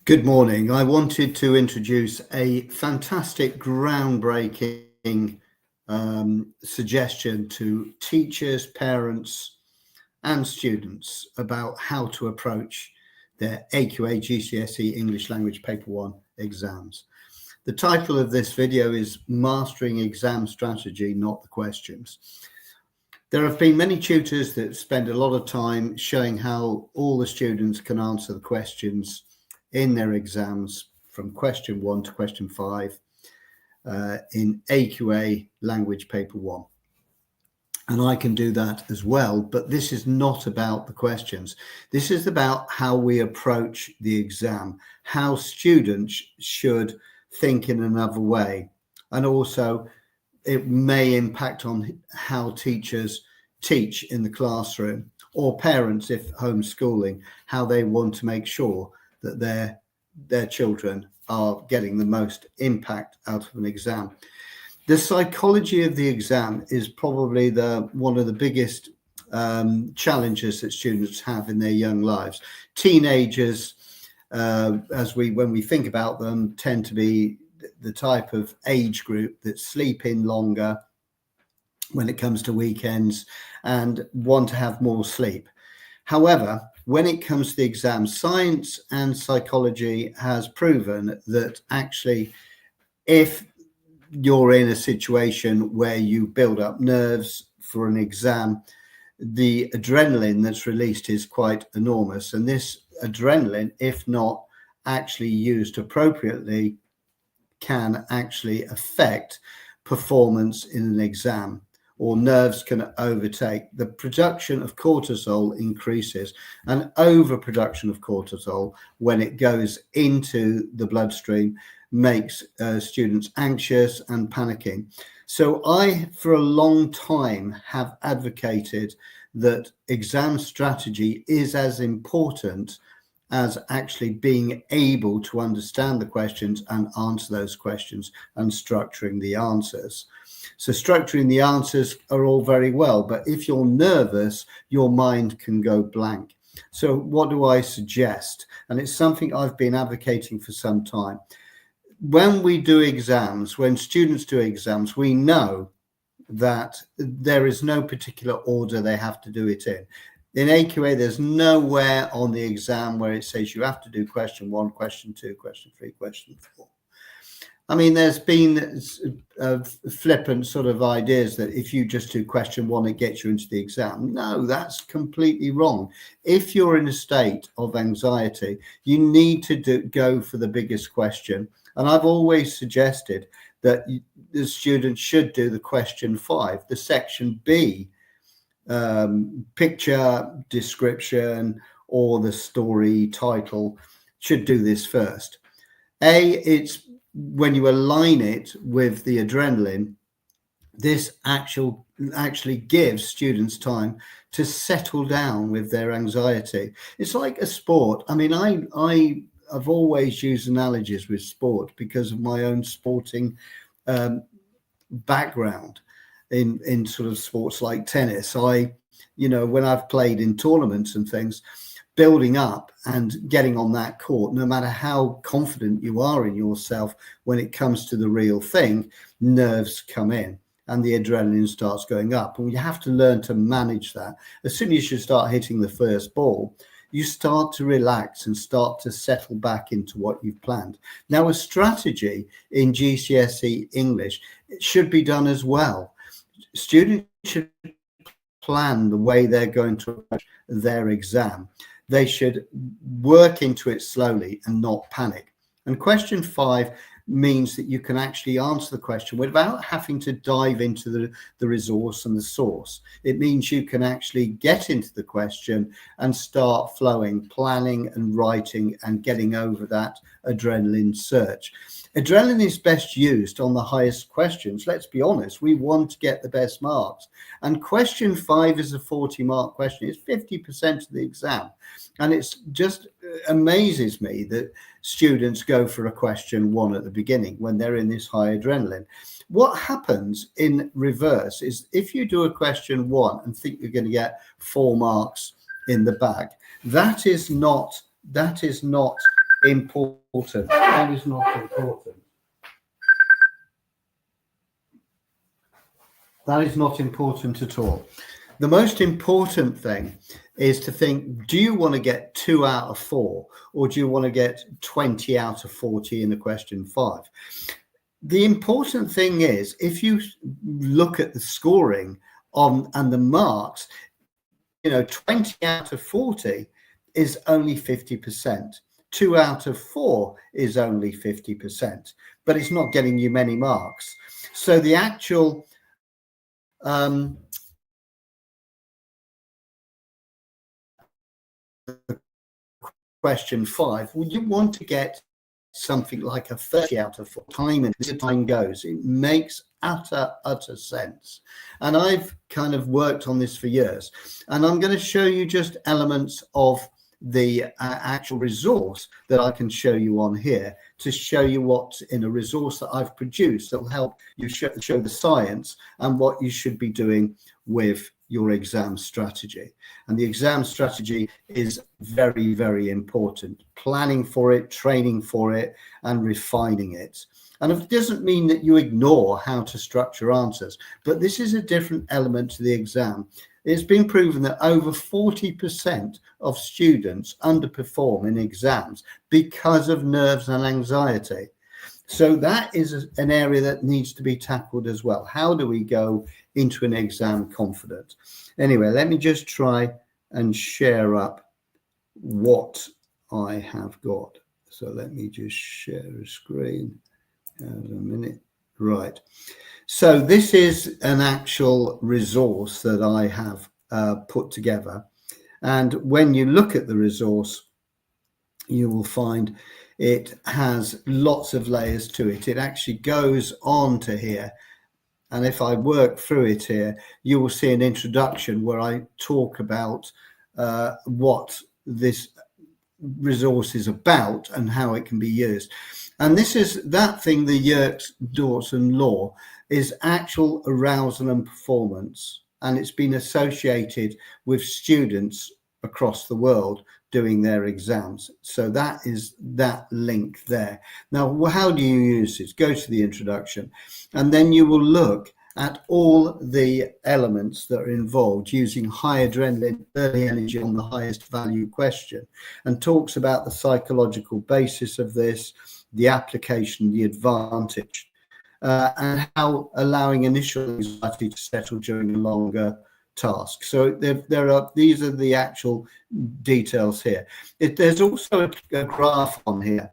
Good morning. I wanted to introduce a fantastic, groundbreaking suggestion to teachers, parents, and students about how to approach their AQA GCSE English Language Paper 1 exams. The title of this video is Mastering Exam Strategy, Not the Questions. There have been many tutors that spend a lot of time showing how all the students can answer the questions in their exams from question 1 to question 5 in AQA Language Paper 1. And I can do that as well, but this is not about the questions. This is about how we approach the exam, how students should think in another way. And also it may impact on how teachers teach in the classroom, or parents, if homeschooling, how they want to make sure that their children are getting the most impact out of an exam. The psychology of the exam is probably one of the biggest challenges that students have in their young lives. Teenagers, when we think about them, tend to be the type of age group that sleep in longer when it comes to weekends and want to have more sleep. However, when it comes to the exam, science and psychology has proven that actually, if you're in a situation where you build up nerves for an exam, the adrenaline that's released is quite enormous. And this adrenaline, if not actually used appropriately, can actually affect performance in an exam, or nerves can overtake. The production of cortisol increases, and overproduction of cortisol, when it goes into the bloodstream, makes students anxious and panicking. So I, for a long time, have advocated that exam strategy is as important as actually being able to understand the questions and answer those questions, and structuring the answers. So structuring the answers are all very well, but if you're nervous, your mind can go blank. So what do I suggest? And it's something I've been advocating for some time. When we do exams, when students do exams, we know that there is no particular order they have to do it in. In AQA, there's nowhere on the exam where it says you have to do question 1, question 2, question 3, question 4. I mean, there's been flippant sort of ideas that if you just do question 1, it gets you into the exam. No, that's completely wrong. If you're in a state of anxiety, you need to go for the biggest question. And I've always suggested that the student should do the question 5, the section B, picture, description, or the story title, should do this first. It's when you align it with the adrenaline, this actually gives students time to settle down with their anxiety. It's like a sport. I mean, I've always used analogies with sport because of my own sporting background in sort of sports like tennis. When I've played in tournaments and things, building up and getting on that court, no matter how confident you are in yourself, when it comes to the real thing, nerves come in and the adrenaline starts going up. And you have to learn to manage that. As soon as you start hitting the first ball, you start to relax and start to settle back into what you've planned. Now, a strategy in GCSE English, it should be done as well. Students should plan the way they're going to approach their exam. They should work into it slowly and not panic. And question 5 means that you can actually answer the question without having to dive into the resource and the source. It means you can actually get into the question and start flowing, planning and writing and getting over that adrenaline surge. Adrenaline is best used on the highest questions. Let's be honest, we want to get the best marks. And question 5 is a 40-mark question. It's 50% of the exam. And it's just amazes me that students go for a question 1 at the beginning when they're in this high adrenaline. What happens in reverse is if you do a question 1 and think you're going to get 4 marks in the bag, that is not important. That is not important. That is not important at all. The most important thing is to think, do you want to get 2 out of 4, or do you want to get 20 out of 40 in the question 5? The important thing is, if you look at the scoring and the marks, 20 out of 40 is only 50%. 2 out of 4 is only 50%, but it's not getting you many marks. So the actual question 5, well, you want to get something like a 30 out of 4. Time and as time goes, it makes utter sense. And I've kind of worked on this for years, and I'm going to show you just elements of the actual resource that I can show you on here, to show you what's in a resource that I've produced that will help you show the science and what you should be doing with your exam strategy. And the exam strategy is very, very important. Planning for it, training for it, and refining it. And it doesn't mean that you ignore how to structure answers, but this is a different element to the exam. It's been proven that over 40% of students underperform in exams because of nerves and anxiety. So that is an area that needs to be tackled as well. How do we go into an exam confident? Anyway, let me just try and share up what I have got. So let me just share a screen. Hold on a minute. Right. So this is an actual resource that I have put together. And when you look at the resource, you will find it has lots of layers to it. It actually goes on to here. And if I work through it here, you will see an introduction where I talk about what this resource is about and how it can be used. And this is that thing, the Yerkes-Dawson law, is actual arousal and performance. And it's been associated with students across the world doing their exams. So that is that link there. Now, how do you use this? Go to the introduction, and then you will look at all the elements that are involved using high adrenaline, early energy on the highest value question, and talks about the psychological basis of this, the application, the advantage, and how allowing initial anxiety to settle during a longer task. So these are the actual details here. There's also a graph on here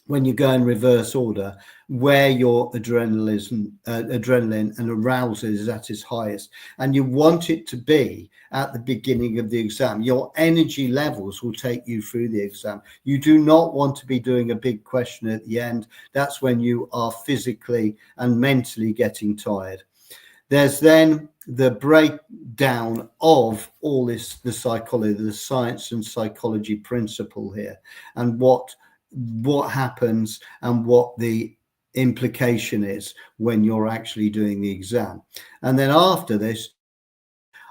when you go in reverse order where your adrenaline and arousal is at its highest, and you want it to be at the beginning of the exam. Your energy levels will take you through the exam. You do not want to be doing a big question at the end. That's when you are physically and mentally getting tired. There's then the breakdown of all this, the psychology, the science and psychology principle here, and what happens and what the implication is when you're actually doing the exam. And then after this,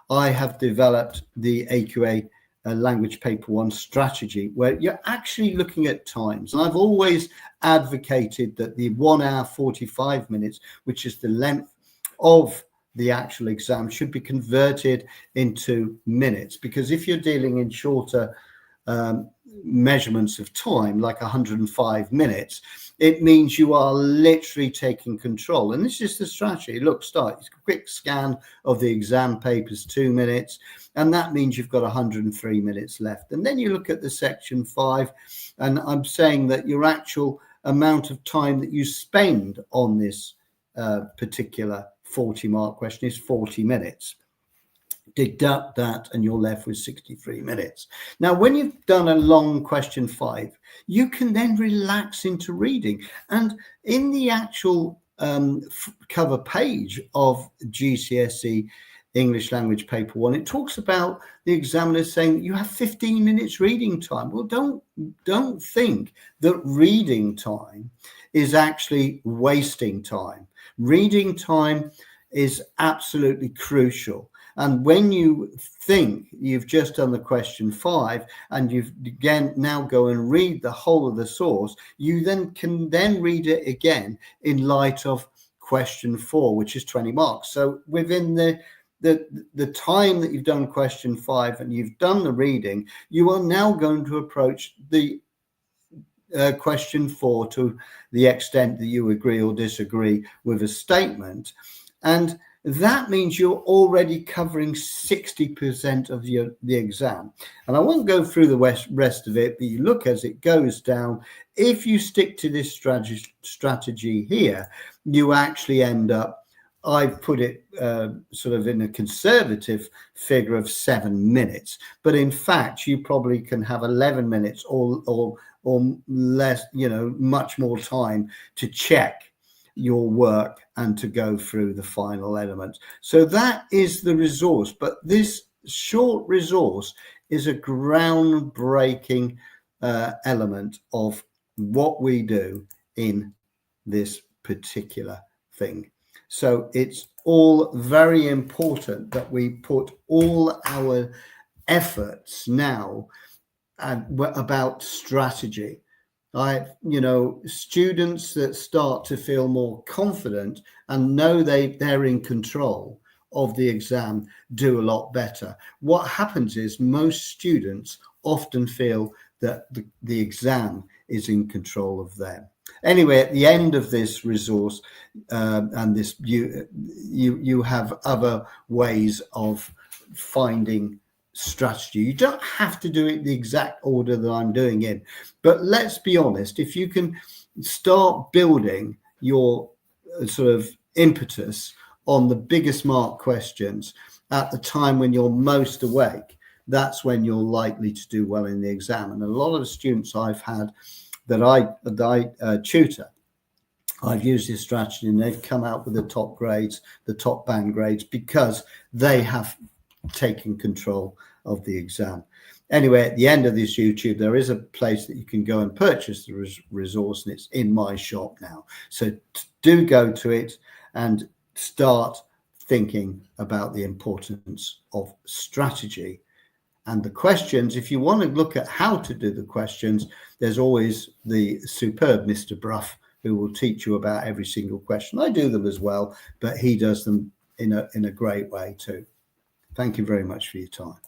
I have developed the AQA Language Paper 1 strategy, where you're actually looking at times. And I've always advocated that the 1 hour 45 minutes, which is the length of the actual exam, should be converted into minutes, because if you're dealing in shorter measurements of time, like 105 minutes, it means you are literally taking control. And this is the strategy. Look, start quick scan of the exam papers, 2 minutes, and that means you've got 103 minutes left. And then you look at the section 5, and I'm saying that your actual amount of time that you spend on this particular 40-mark question is 40 minutes. Deduct that and you're left with 63 minutes. Now, when you've done a long question 5, you can then relax into reading. And in the actual cover page of GCSE English Language Paper 1, it talks about the examiner saying you have 15 minutes reading time. Well, don't think that reading time is actually wasting time. Reading time is absolutely crucial. And when you think you've just done the question 5 and you've again now go and read the whole of the source, you then can then read it again in light of question 4, which is 20 marks. So within the time that you've done question 5 and you've done the reading, you are now going to approach the question 4 to the extent that you agree or disagree with a statement. And that means you're already covering 60% of the exam. And I won't go through the rest of it, but you look as it goes down. If you stick to this strategy here, you actually end up, I've put it sort of in a conservative figure of 7 minutes, but in fact, you probably can have 11 minutes or less, much more time to check your work and to go through the final elements. So that is the resource, but this short resource is a groundbreaking element of what we do in this particular thing. So it's all very important that we put all our efforts now about strategy. Students that start to feel more confident and know they're in control of the exam do a lot better. What happens is most students often feel that the exam is in control of them. Anyway, at the end of this resource, and this you have other ways of finding strategy. You don't have to do it the exact order that I'm doing in, but let's be honest, if you can start building your sort of impetus on the biggest mark questions at the time when you're most awake, that's when you're likely to do well in the exam. And a lot of the students I've had that I tutor, I've used this strategy and they've come out with the top grades, the top band grades, because they have taken control of the exam. Anyway, at the end of this YouTube, there is a place that you can go and purchase the resource, and it's in my shop now. So do go to it and start thinking about the importance of strategy. And the questions, if you want to look at how to do the questions, there's always the superb Mr. Bruff, who will teach you about every single question. I do them as well, but he does them in a great way too. Thank you very much for your time.